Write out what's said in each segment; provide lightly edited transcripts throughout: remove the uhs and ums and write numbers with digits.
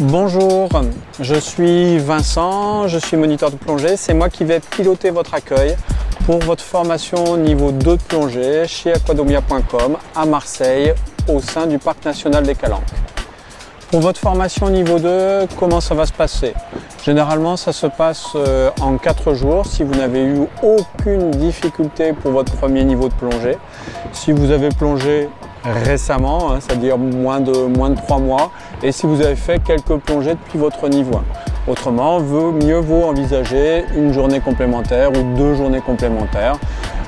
Bonjour, je suis Vincent, je suis moniteur de plongée. C'est moi qui vais piloter votre accueil pour votre formation niveau 2 de plongée chez aquadomia.com à Marseille au sein du Parc National des Calanques. Pour votre formation niveau 2, comment ça va se passer? Généralement, ça se passe en 4 jours si vous n'avez eu aucune difficulté pour votre premier niveau de plongée. Si vous avez plongé récemment, c'est-à-dire moins de 3 mois, et si vous avez fait quelques plongées depuis votre niveau 1. Autrement, mieux vaut envisager une journée complémentaire ou 2 journées complémentaires,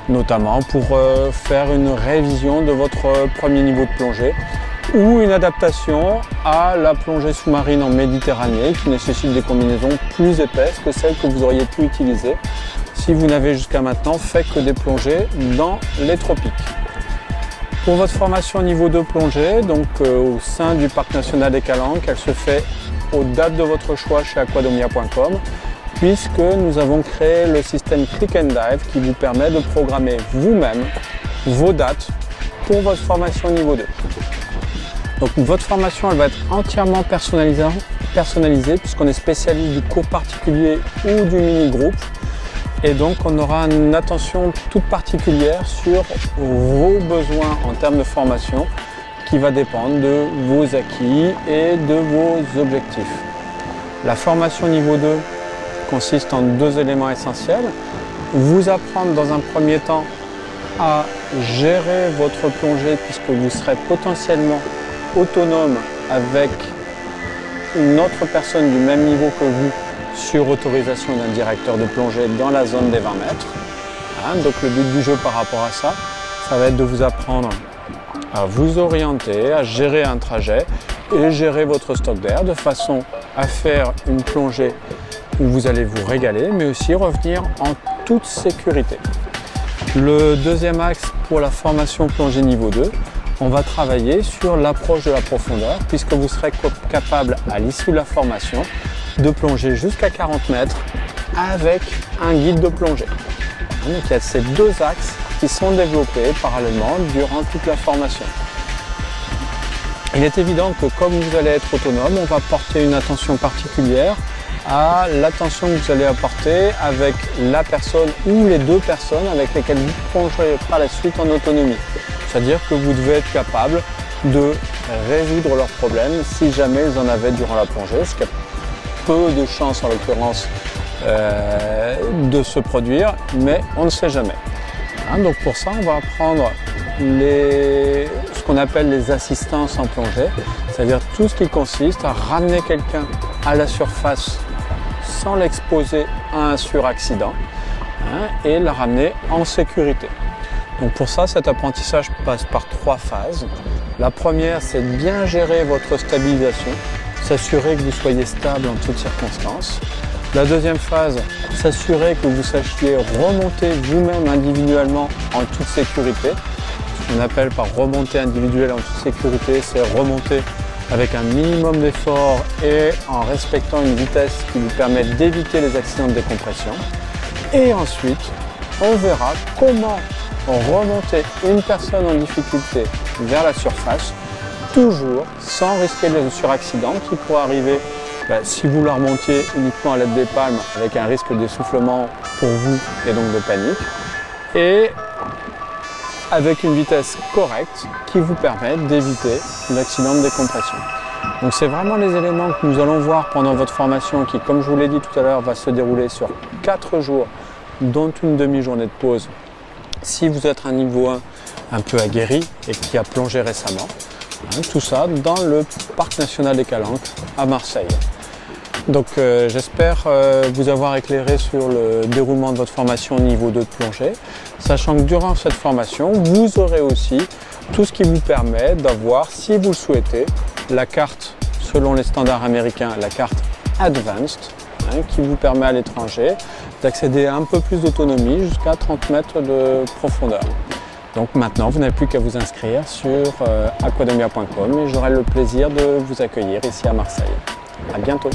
notamment pour faire une révision de votre premier niveau de plongée ou une adaptation à la plongée sous-marine en Méditerranée qui nécessite des combinaisons plus épaisses que celles que vous auriez pu utiliser si vous n'avez jusqu'à maintenant fait que des plongées dans les tropiques. Pour votre formation niveau 2 plongée, donc au sein du Parc National des Calanques, elle se fait aux dates de votre choix chez aquadomia.com puisque nous avons créé le système Click and Dive qui vous permet de programmer vous-même vos dates pour votre formation niveau 2. Donc votre formation elle va être entièrement personnalisée puisqu'on est spécialiste du cours particulier ou du mini-groupe. Et donc on aura une attention toute particulière sur vos besoins en termes de formation qui va dépendre de vos acquis et de vos objectifs. La formation niveau 2 consiste en 2 éléments essentiels. Vous apprendre dans un premier temps à gérer votre plongée puisque vous serez potentiellement autonome avec une autre personne du même niveau que vous sur autorisation d'un directeur de plongée dans la zone des 20 mètres. Donc le but du jeu par rapport à ça, ça va être de vous apprendre à vous orienter, à gérer un trajet et gérer votre stock d'air de façon à faire une plongée où vous allez vous régaler mais aussi revenir en toute sécurité. Le deuxième axe pour la formation plongée niveau 2, on va travailler sur l'approche de la profondeur puisque vous serez capable à l'issue de la formation de plonger jusqu'à 40 mètres avec un guide de plongée. Donc il y a ces 2 axes qui sont développés parallèlement durant toute la formation. Il est évident que comme vous allez être autonome, on va porter une attention particulière à l'attention que vous allez apporter avec la personne ou les 2 personnes avec lesquelles vous plongerez par la suite en autonomie. C'est-à-dire que vous devez être capable de résoudre leurs problèmes si jamais ils en avaient durant la plongée, ce qui a peu de chances en l'occurrence de se produire, mais on ne sait jamais. Donc pour ça, on va apprendre ce qu'on appelle les assistances en plongée, c'est-à-dire tout ce qui consiste à ramener quelqu'un à la surface sans l'exposer à un suraccident et la ramener en sécurité. Donc pour ça, cet apprentissage passe par 3 phases. La première, c'est de bien gérer votre stabilisation, s'assurer que vous soyez stable en toutes circonstances. La deuxième phase, s'assurer que vous sachiez remonter vous-même individuellement en toute sécurité. Ce qu'on appelle par remontée individuelle en toute sécurité, c'est remonter avec un minimum d'effort et en respectant une vitesse qui vous permet d'éviter les accidents de décompression. Et ensuite, on verra comment remonter une personne en difficulté vers la surface, toujours sans risquer le suraccident qui pourrait arriver si vous la remontiez uniquement à l'aide des palmes avec un risque d'essoufflement pour vous et donc de panique, et avec une vitesse correcte qui vous permet d'éviter l'accident de décompression. Donc c'est vraiment les éléments que nous allons voir pendant votre formation qui, comme je vous l'ai dit tout à l'heure, va se dérouler sur 4 jours, dont une demi-journée de pause si vous êtes un niveau 1 un peu aguerri et qui a plongé récemment. Tout ça dans le Parc National des Calanques à Marseille. Donc j'espère vous avoir éclairé sur le déroulement de votre formation niveau 2 de plongée, sachant que durant cette formation, vous aurez aussi tout ce qui vous permet d'avoir, si vous le souhaitez, la carte selon les standards américains, la carte Advanced, qui vous permet à l'étranger d'accéder à un peu plus d'autonomie jusqu'à 30 mètres de profondeur. Donc maintenant, vous n'avez plus qu'à vous inscrire sur aquadomia.com et j'aurai le plaisir de vous accueillir ici à Marseille. À bientôt.